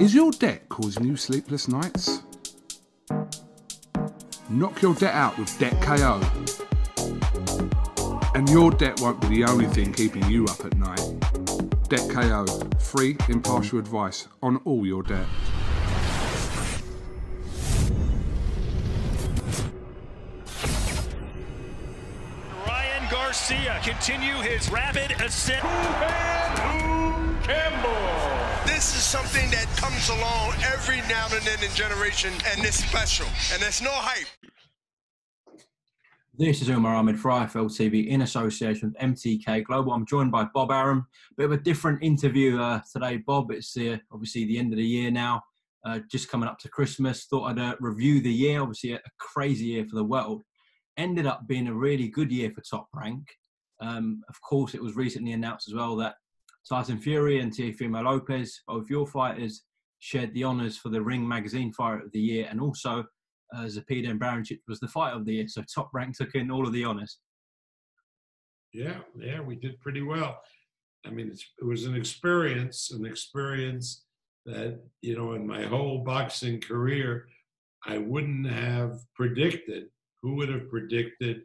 Is your debt causing you sleepless nights? Knock your debt out with Debt KO. And your debt won't be the only thing keeping you up at night. Debt KO, free impartial advice on all your debt. Garcia continue his rapid ascent. Campbell. This is something that comes along every now and then in generation, and it's special, and there's no hype. This is UMAR for IFL TV in association with MTK Global. I'm joined by Bob Arum. Bit of a different interview today, Bob. It's obviously the end of the year now, just coming up to Christmas. Thought I'd review the year. Obviously a crazy year for the world. Ended up being a really good year for Top Rank. Of course, it was recently announced as well that Tyson Fury and Teofimo Lopez, both your fighters, shared the honours for the Ring Magazine Fighter of the Year, and also Zepeda and Baranchik was the Fighter of the Year. So Top Rank took in all of the honours. Yeah, we did pretty well. I mean, it was an experience that, you know, in my whole boxing career, I wouldn't have predicted. Who would have predicted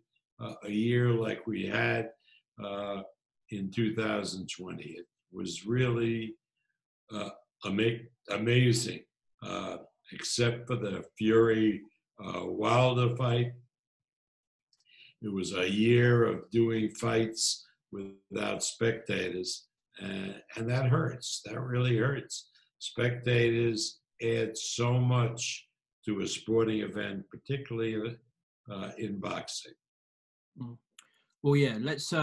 a year like we had in 2020? It was really amazing, except for the Fury Wilder fight. It was a year of doing fights without spectators, and that hurts. That really hurts. Spectators add so much to a sporting event, particularly in boxing. Well, yeah, let's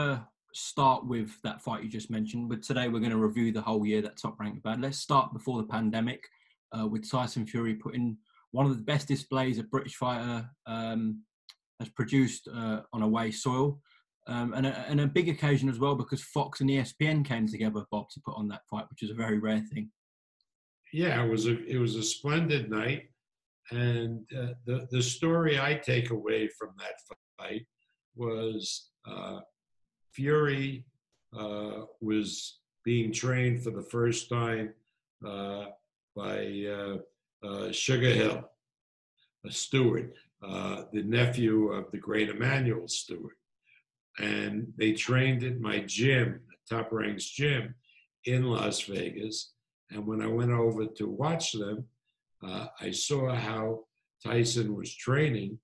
start with that fight you just mentioned. But today we're going to review the whole year that Top Rank had. Let's start before the pandemic with Tyson Fury putting one of the best displays a British fighter has produced on away soil. And a big occasion as well, because Fox and ESPN came together, Bob, to put on that fight, which is a very rare thing. Yeah, it was a splendid night. And the story I take away from that fight was Fury was being trained for the first time by Sugar Hill, a Stewart, the nephew of the great Emmanuel Stewart. And they trained at my gym, Top Rank's gym, in Las Vegas. And when I went over to watch them, I saw how Tyson was training,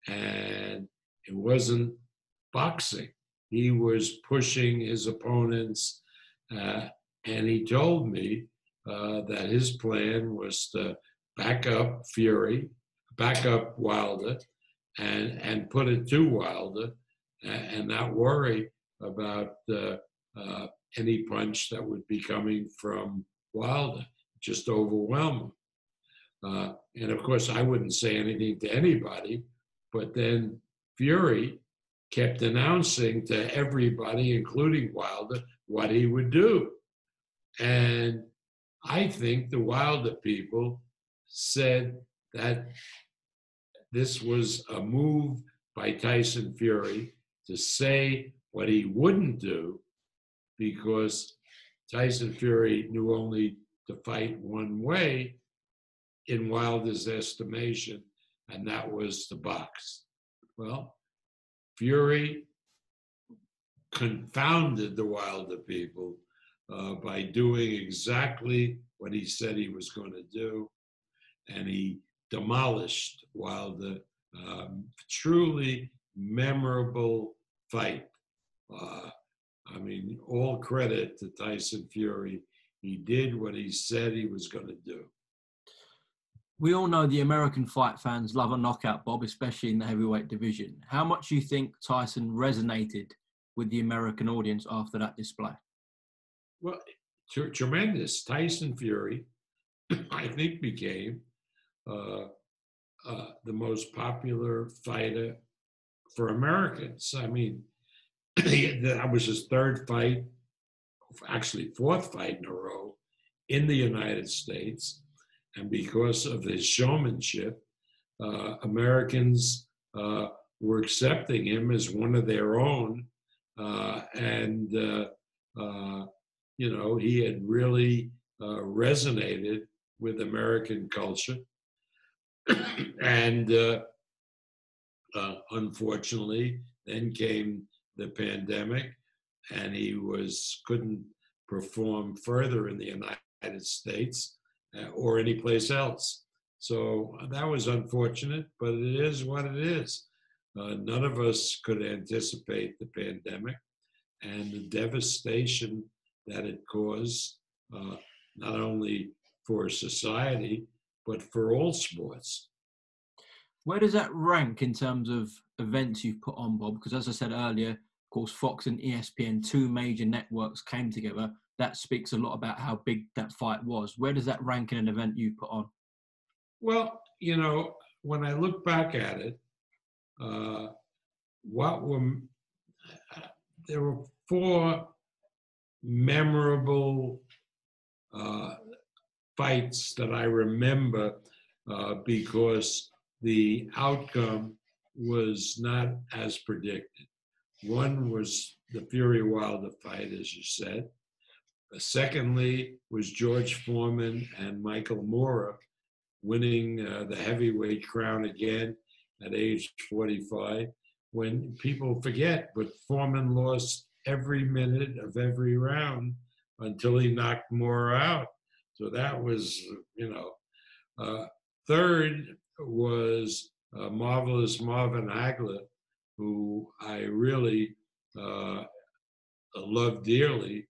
and it wasn't boxing. He was pushing his opponents, and he told me that his plan was to back up Fury, back up Wilder, and put it to Wilder, and not worry about any punch that would be coming from Wilder, just overwhelm him. And of course, I wouldn't say anything to anybody, but then Fury kept announcing to everybody, including Wilder, what he would do. And I think the Wilder people said that this was a move by Tyson Fury to say what he wouldn't do, because Tyson Fury knew only to fight one way, in Wilder's estimation, and that was to box. Well, Fury confounded the Wilder people by doing exactly what he said he was going to do, and he demolished Wilder. Truly memorable fight. I mean, all credit to Tyson Fury. He did what he said he was going to do. We all know the American fight fans love a knockout, Bob, especially in the heavyweight division. How much do you think Tyson resonated with the American audience after that display? Well, tremendous. Tyson Fury, I think, became the most popular fighter for Americans. I mean, that was his third fight, actually fourth fight in a row in the United States. And because of his showmanship, Americans were accepting him as one of their own. You know, he had really resonated with American culture. And unfortunately, then came the pandemic, and he couldn't perform further in the United States or any place else. So that was unfortunate, but it is what it is. None of us could anticipate the pandemic and the devastation that it caused, not only for society, but for all sports. Where does that rank in terms of events you've put on, Bob? Because as I said earlier, of course, Fox and ESPN, two major networks, came together. That speaks a lot about how big that fight was. Where does that rank in an event you put on? Well, you know, when I look back at it, there were 4 memorable fights that I remember because the outcome was not as predicted. One was the Fury Wilder fight, as you said. Secondly was George Foreman and Michael Moorer winning the heavyweight crown again at age 45. When people forget, but Foreman lost every minute of every round until he knocked Moorer out. So that was, you know. Third was marvelous Marvin Hagler, who I really love dearly,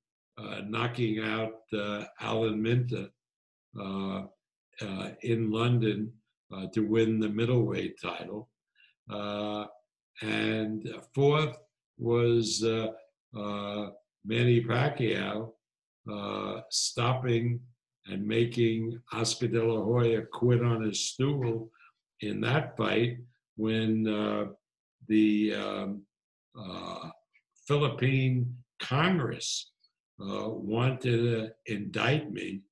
knocking out Alan Minter in London to win the middleweight title. And fourth was Manny Pacquiao stopping and making Oscar De La Hoya quit on his stool in that fight when the Philippine Congress wanted to indict me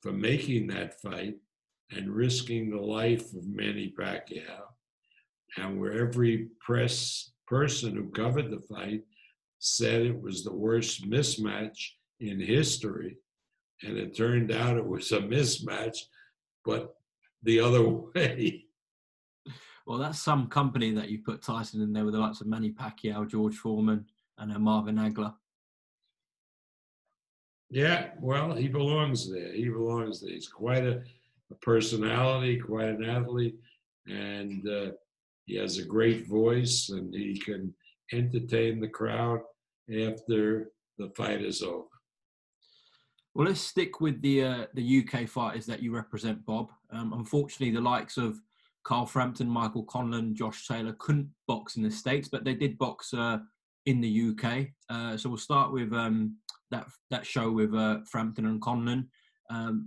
for making that fight and risking the life of Manny Pacquiao, and where every press person who covered the fight said it was the worst mismatch in history. And it turned out it was a mismatch, but the other way. Well, that's some company that you put Tyson in there with the likes of Manny Pacquiao, George Foreman, and Marvin Hagler. Yeah, well, he belongs there. He belongs there. He's quite a personality, quite an athlete, and he has a great voice, and he can entertain the crowd after the fight is over. Well, let's stick with the UK fighters that you represent, Bob. Unfortunately, the likes of Carl Frampton, Michael Conlan, Josh Taylor couldn't box in the States, but they did box in the UK. So we'll start with that show with Frampton and Conlan.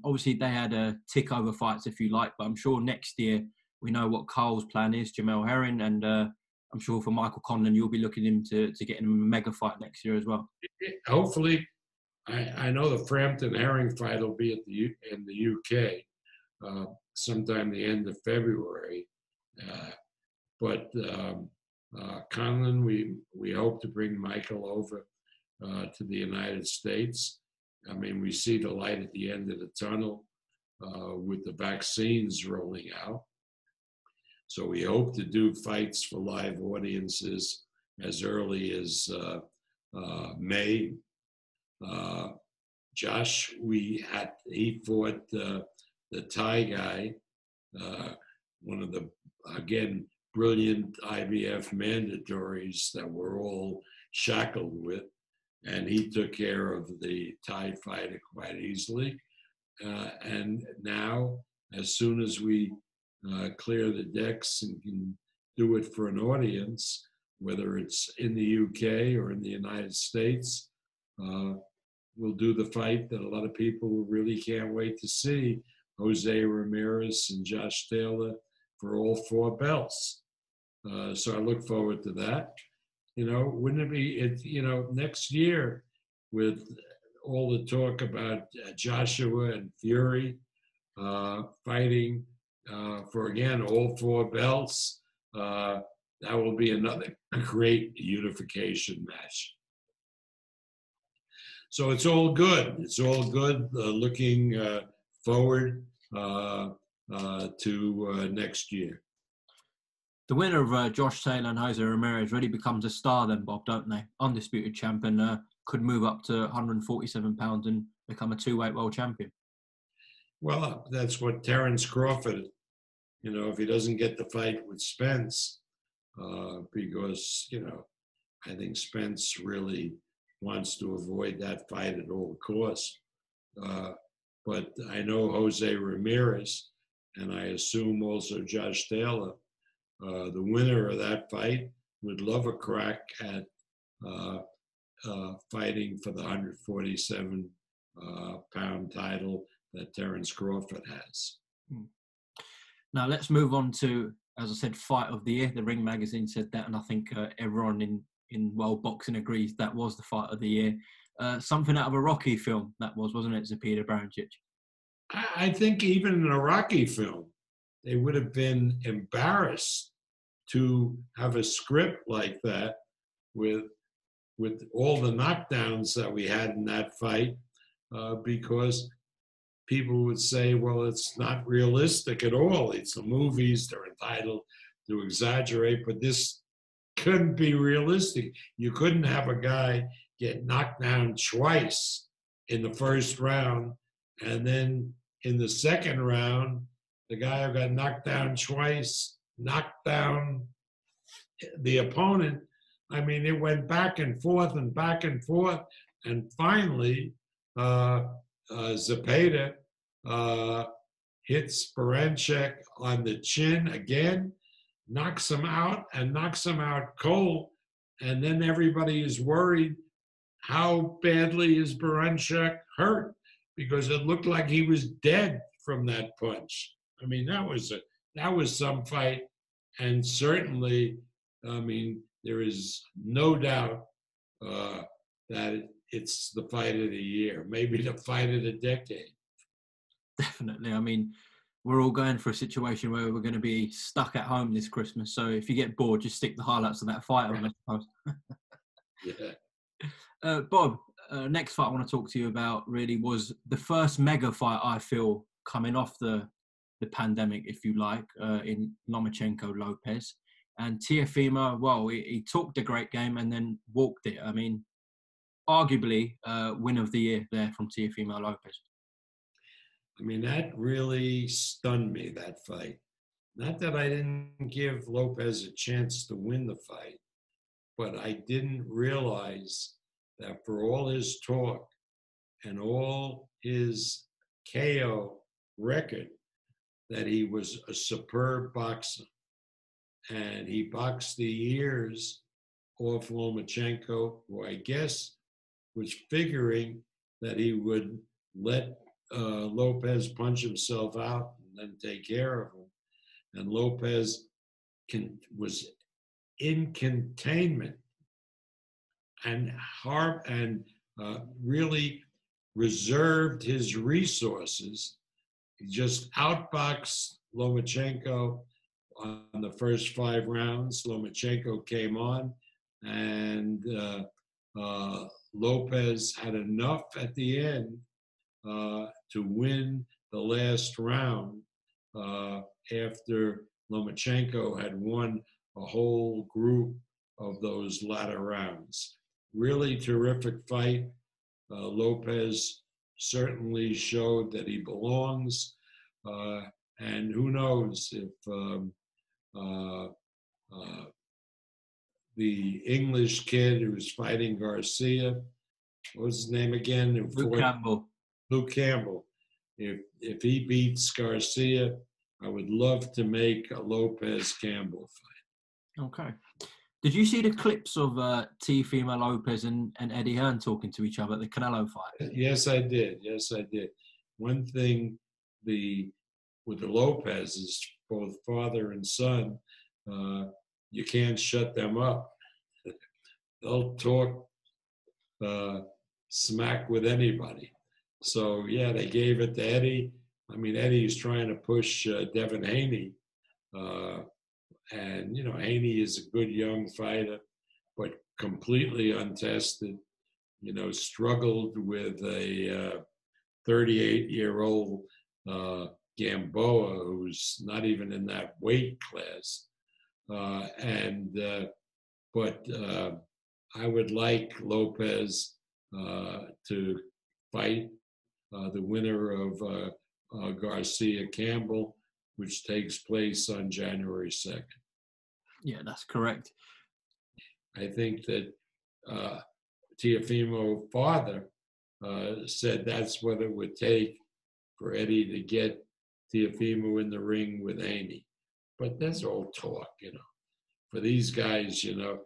Obviously, they had tick over fights, if you like, but I'm sure next year we know what Carl's plan is, Jamel Herring, and I'm sure for Michael Conlan, you'll be looking him to get him a mega fight next year as well. Hopefully. I know the Frampton Herring fight will be in the UK sometime the end of February. But Conlan, we hope to bring Michael over to the United States. I mean, we see the light at the end of the tunnel with the vaccines rolling out. So we hope to do fights for live audiences as early as May. Josh, he fought the Thai guy, one of the, again, brilliant IBF mandatories that we're all shackled with, and he took care of the Thai fighter quite easily. And now, as soon as we clear the decks and can do it for an audience, whether it's in the UK or in the United States, we'll do the fight that a lot of people really can't wait to see, Jose Ramirez and Josh Taylor for all 4 belts. So I look forward to that. You know, wouldn't it be, next year with all the talk about Joshua and Fury fighting for, again, all 4 belts, that will be another great unification match. So it's all good. It's all good. Looking forward to next year. The winner of Josh Taylor and Jose Ramirez really becomes a star then, Bob, don't they? Undisputed champion, could move up to 147 pounds and become a two-weight world champion. Well, that's what Terence Crawford, if he doesn't get the fight with Spence, because, I think Spence really wants to avoid that fight at all costs. But I know Jose Ramirez, and I assume also Josh Taylor, the winner of that fight would love a crack at fighting for the 147 pound title that Terence Crawford has. Now let's move on to, as I said, fight of the year. The Ring magazine said that, and I think everyone in world boxing agrees that was the fight of the year. Something out of a Rocky film, that was, wasn't it, Zepeda Barancic? I think even in a Rocky film, they would have been embarrassed to have a script like that with all the knockdowns that we had in that fight, because people would say, well, it's not realistic at all. It's the movies, they're entitled to exaggerate, but this couldn't be realistic. You couldn't have a guy get knocked down twice in the first round, and then in the second round, the guy who got knocked down twice knocked down the opponent. I mean, it went back and forth, and finally, Zepeda hits Barancic on the chin again, knocks him out cold, and then everybody is worried, how badly is Barancic hurt? Because it looked like he was dead from that punch. I mean, that was some fight, and certainly, I mean, there is no doubt that it's the fight of the year, maybe the fight of the decade. Definitely. I mean, we're all going for a situation where we're going to be stuck at home this Christmas. So if you get bored, just stick the highlights of that fight on, I suppose. Yeah. Bob, next fight I want to talk to you about really was the first mega fight, I feel, coming off the pandemic, if you like, in Lomachenko Lopez. And Teofimo, well, he took the great game and then walked it. I mean, arguably win of the year there from Teofimo Lopez. I mean, that really stunned me, that fight. Not that I didn't give Lopez a chance to win the fight, but I didn't realize that for all his talk and all his KO record, that he was a superb boxer. And he boxed the ears off Lomachenko, who I guess was figuring that he would let Lopez punch himself out and then take care of him. And Lopez was in containment and really reserved his resources. He just outboxed Lomachenko on the first 5 rounds. Lomachenko came on, and Lopez had enough at the end to win the last round after Lomachenko had won a whole group of those latter rounds. Really terrific fight. Lopez certainly showed that he belongs, and who knows if the English kid who's fighting Garcia, what was his name again? Luke Campbell. If he beats Garcia, I would love to make a Lopez-Campbell fight. Okay. Did you see the clips of Teofimo Lopez and Eddie Hearn talking to each other at the Canelo fight? Yes, I did. One thing with the Lopezes, both father and son, you can't shut them up. They'll talk smack with anybody. So, yeah, they gave it to Eddie. I mean, Eddie's trying to push Devin Haney. And, Haney is a good young fighter, but completely untested, struggled with a 38-year-old Gamboa, who's not even in that weight class. But I would like Lopez to fight the winner of Garcia Campbell, which takes place on January 2nd. Yeah, that's correct. I think that Teofimo's father said that's what it would take for Eddie to get Teofimo in the ring with Haney. But that's all talk, you know. For these guys, you know,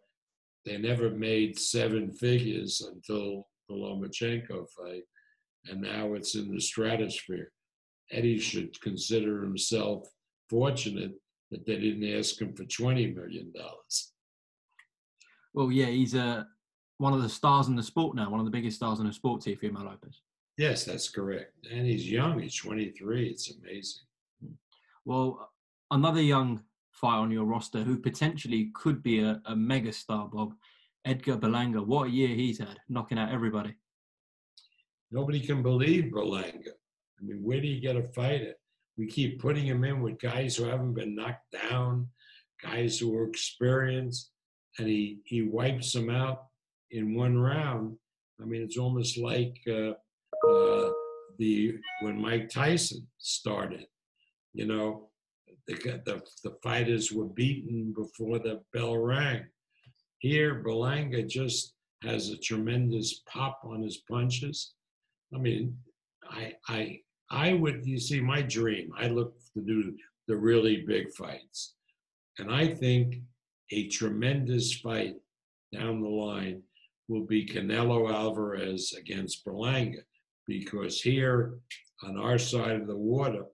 they never made seven figures until the Lomachenko fight, and now it's in the stratosphere. Eddie should consider himself fortunate that they didn't ask him for $20 million. Well, yeah, he's one of the stars in the sport now, one of the biggest stars in the sport, Teofimo Lopez. Yes, that's correct. And he's young. He's 23. It's amazing. Well, another young fighter on your roster who potentially could be a mega star, Bob, Edgar Berlanga. What a year he's had, knocking out everybody. Nobody can believe Berlanga. I mean, where do you get a fighter? We keep putting him in with guys who haven't been knocked down, guys who are experienced, and he wipes them out in one round. I mean, it's almost like when Mike Tyson started. You know, the fighters were beaten before the bell rang. Here, Berlanga just has a tremendous pop on his punches. I mean, I would, you see, my dream, I look to do the really big fights. And I think a tremendous fight down the line will be Canelo Alvarez against Berlanga, because here on our side of the water,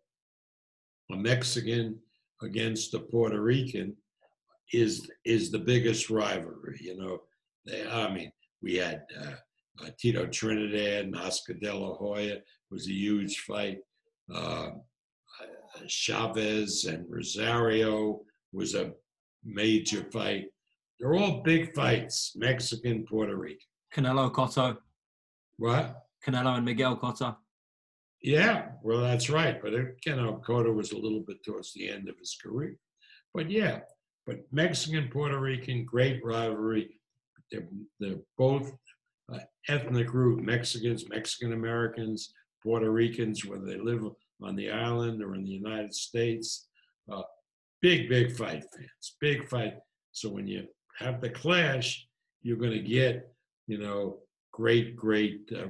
a Mexican against a Puerto Rican is the biggest rivalry. You know, we had Tito Trinidad and Oscar De La Hoya was a huge fight. Chavez and Rosario was a major fight. They're all big fights, Mexican, Puerto Rican. Canelo Cotto. What? Canelo and Miguel Cotto. Yeah, well, that's right. But Canelo Cotto was a little bit towards the end of his career. But yeah, but Mexican, Puerto Rican, great rivalry. They're both ethnic group, Mexicans, Mexican Americans, Puerto Ricans, whether they live on the island or in the United States. Big fight, fans, big fight. So when you have the clash, you're going to get, you know, great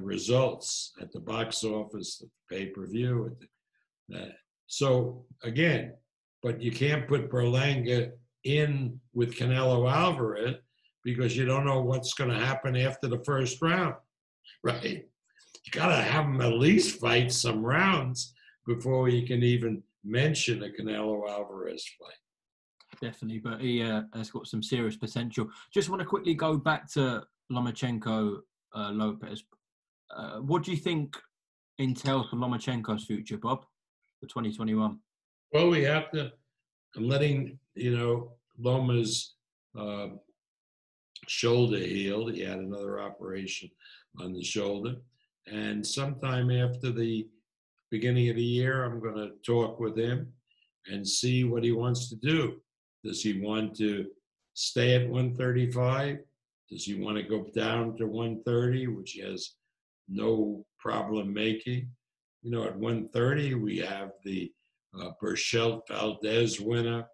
results at the box office, at the pay-per-view. So again, but you can't put Berlanga in with Canelo Alvarez because you don't know what's going to happen after the first round, right? You got to have them at least fight some rounds before you can even mention a Canelo Alvarez fight. Definitely, but he has got some serious potential. Just want to quickly go back to Lomachenko Lopez. What do you think entails for Lomachenko's future, Bob, for 2021? Well, we have to. I'm letting, you know, Loma's shoulder heal. He had another operation on the shoulder. And sometime after the beginning of the year, I'm going to talk with him and see what he wants to do. Does he want to stay at 135? Does he want to go down to 130, which he has no problem making? You know, at 130, we have the Burchelt Valdez winner.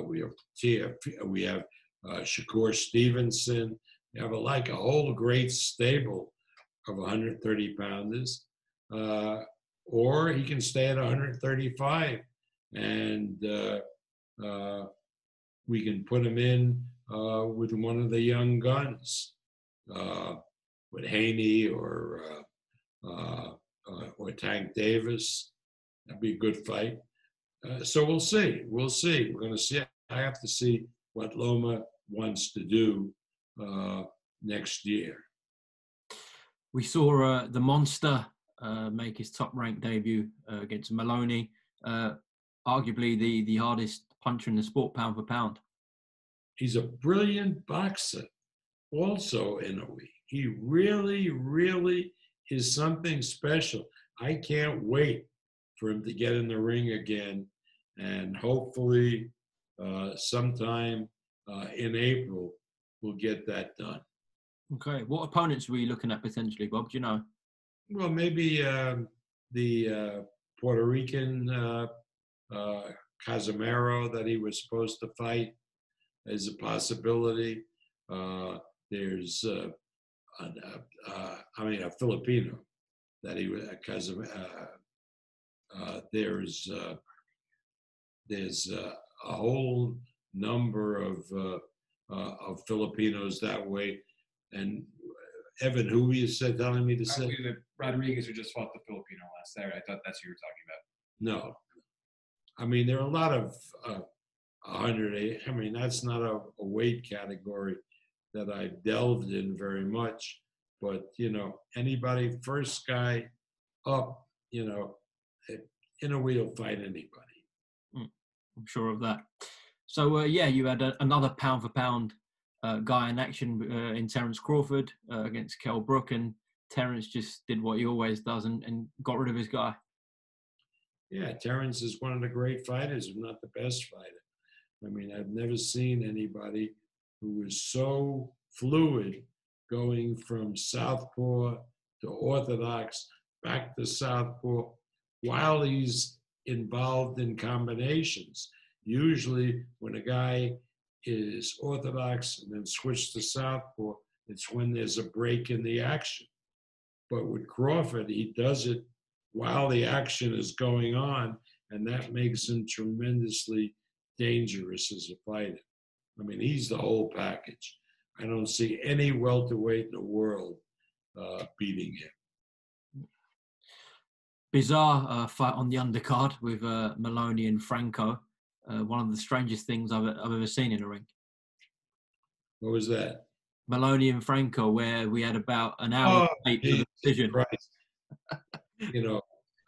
We have Shakur Stevenson. We have a whole great stable of 130 pounders. Or he can stay at 135 and we can put him in with one of the young guns, with Haney or Tank Davis. That'd be a good fight. So we'll see. We'll see. We're going to see. I have to see what Loma wants to do next year. We saw the Monster make his top-ranked debut against Maloney. Arguably the hardest puncher in the sport, pound for pound. He's a brilliant boxer. Also, INOUE. He really is something special. I can't wait for him to get in the ring again, and hopefully sometime in April we'll get that done. Okay. What opponents were you looking at potentially, Bob? Do you know? Well, maybe the Puerto Rican Casimero that he was supposed to fight is a possibility. There's a Filipino that he was there's a whole number of Filipinos that way. And Evan, who you said telling me to say? Rodriguez, who just fought the Filipino last Saturday. I thought that's who you were talking about. No, I mean there are a lot of 108. I mean that's not a weight category that I've delved in very much. But anybody, first guy up, Inoue will fight anybody. I'm sure of that. So you had another pound for pound guy in action in Terence Crawford against Kell Brook, and Terence just did what he always does and got rid of his guy. Yeah, Terence is one of the great fighters, if not the best fighter. I mean, I've never seen anybody who is so fluid, going from southpaw to orthodox, back to southpaw, while he's involved in combinations. Usually when a guy is orthodox and then switch to southpaw, it's when there's a break in the action. But with Crawford, he does it while the action is going on, and that makes him tremendously dangerous as a fighter. I mean, he's the whole package. I don't see any welterweight in the world beating him. Bizarre fight on the undercard with Maloney and Franco. One of the strangest things I've ever seen in a ring. What was that? Maloney and Franco, where we had about an hour to the decision.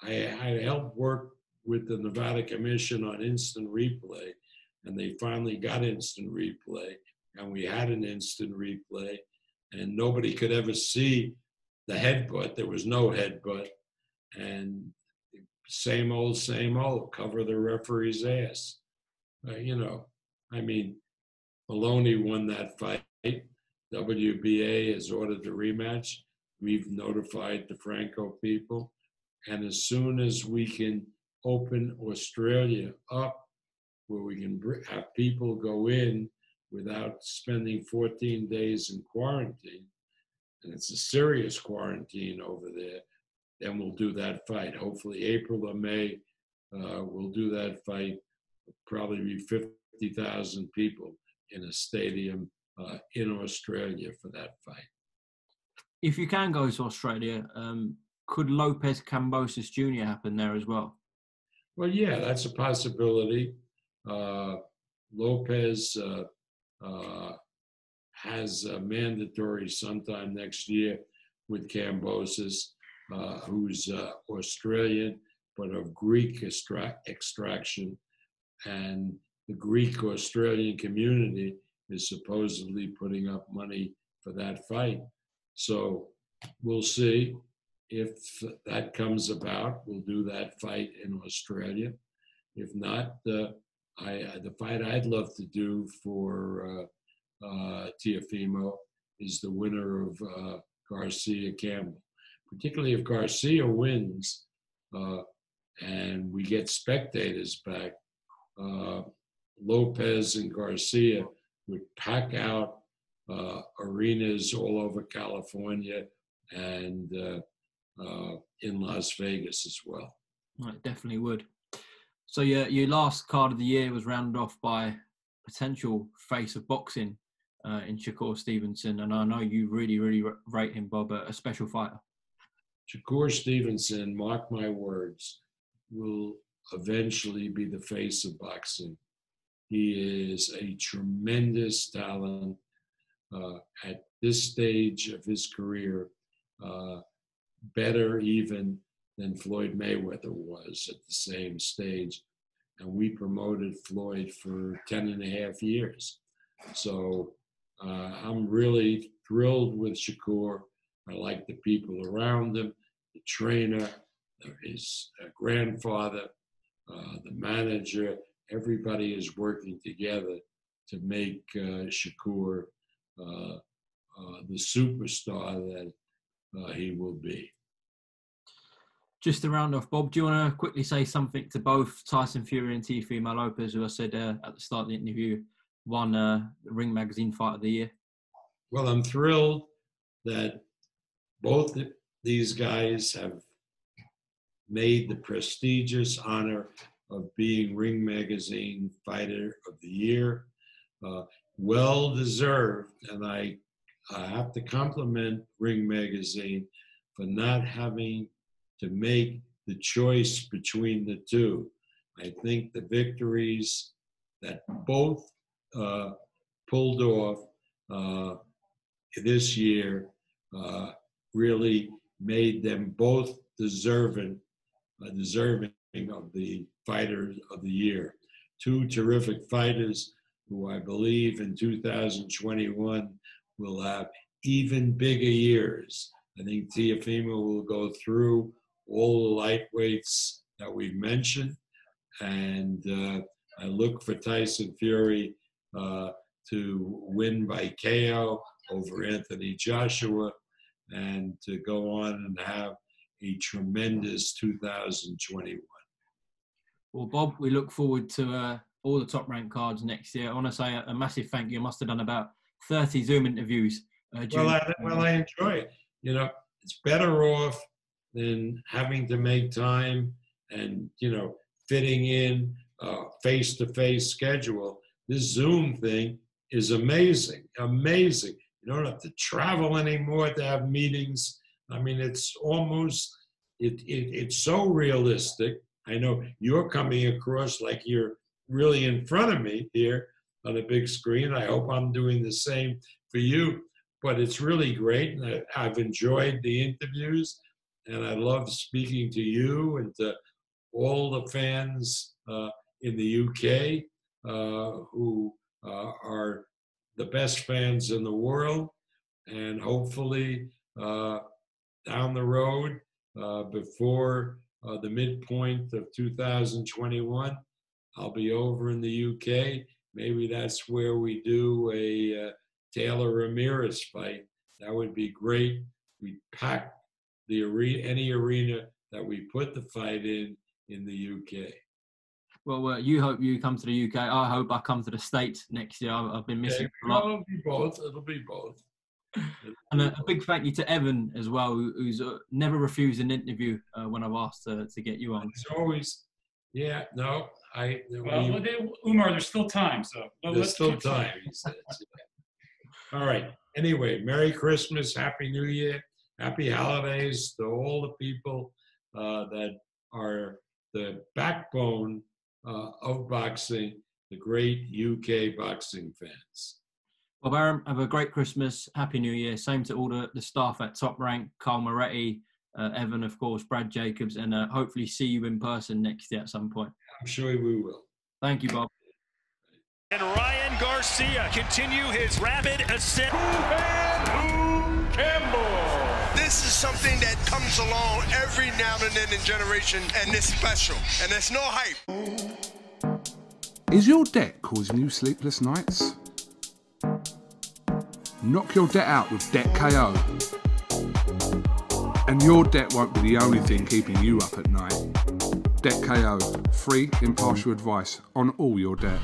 I helped work with the Nevada Commission on instant replay, and they finally got instant replay, and we had an instant replay, and nobody could ever see the headbutt. There was no headbutt, and same old, cover the referee's ass. I mean, Maloney won that fight. WBA has ordered the rematch. We've notified the Franco people. And as soon as we can open Australia up, where we can have people go in without spending 14 days in quarantine, and it's a serious quarantine over there, then we'll do that fight. Hopefully April or May, we'll do that fight. It'll probably be 50,000 people in a stadium in Australia for that fight. If you can go to Australia, could Lopez Cambosis Jr. happen there as well? Well, yeah, that's a possibility. Lopez has a mandatory sometime next year with Cambosis, who's Australian, but of Greek extraction. And the Greek-Australian community is supposedly putting up money for that fight. So we'll see if that comes about. We'll do that fight in Australia. If not, the fight I'd love to do for Teofimo is the winner of Garcia Campbell. Particularly if Garcia wins and we get spectators back, Lopez and Garcia would pack out arenas all over California and in Las Vegas as well. It definitely would. So your last card of the year was rounded off by potential face of boxing in Shakur Stevenson, and I know you really, really rate him, Bob, a special fighter. Shakur Stevenson, mark my words, will eventually be the face of boxing. He is a tremendous talent at this stage of his career, better even than Floyd Mayweather was at the same stage. And we promoted Floyd for 10 and a half years. So I'm really thrilled with Shakur. I like the people around him, the trainer, his grandfather, the manager, everybody is working together to make Shakur the superstar that he will be. Just to round off, Bob, do you want to quickly say something to both Tyson Fury and Teofimo Lopez, who I said at the start of the interview won the Ring Magazine Fight of the Year? Well, I'm thrilled that both these guys have made the prestigious honor of being Ring Magazine Fighter of the Year. Well deserved, and I have to compliment Ring Magazine for not having to make the choice between the two. I think the victories that both pulled off this year really made them both deserving of the Fighters of the Year. Two terrific fighters who I believe in 2021 will have even bigger years. I think Teofimo will go through all the lightweights that we've mentioned, and I look for Tyson Fury to win by KO over Anthony Joshua and to go on and have a tremendous 2021. Well, Bob, we look forward to all the Top Rank cards next year. I want to say a massive thank you. I must have done about 30 Zoom interviews. Well, I enjoy it. You know, it's better off than having to make time and, you know, fitting in a face-to-face schedule. This Zoom thing is amazing, amazing. You don't have to travel anymore to have meetings. I mean, it's almost, it's so realistic. I know you're coming across like you're really in front of me here on a big screen. I hope I'm doing the same for you. But it's really great, and I've enjoyed the interviews, and I love speaking to you and to all the fans in the UK who are the best fans in the world. And hopefully down the road, before the midpoint of 2021, I'll be over in the UK. Maybe that's where we do a Taylor Ramirez fight. That would be great. We pack the arena, any arena that we put the fight in the UK. Well, you hope you come to the UK. I hope I come to the States next year. I've been missing a lot. It'll be both. It'll be both. And a big thank you to Evan as well, who's never refused an interview when I've asked to get you on. It's always, yeah, no, UMAR, there's still time, so there's still time. He says. All right. Anyway, Merry Christmas, Happy New Year, Happy Holidays to all the people that are the backbone of boxing, the great UK boxing fans. Well, Arum, have a great Christmas, Happy New Year. Same to all the staff at Top Rank, Carl Moretti, Evan, of course, Brad Jacobs, and hopefully see you in person next year at some point. I'm sure we will. Thank you, Bob. And Ryan Garcia continue his rapid ascent. Campbell. This is something that comes along every now and then in generation, and it's special, and there's no hype. Is your debt causing you sleepless nights? Knock your debt out with Debt KO. And your debt won't be the only thing keeping you up at night. Debt KO, free impartial advice on all your debt.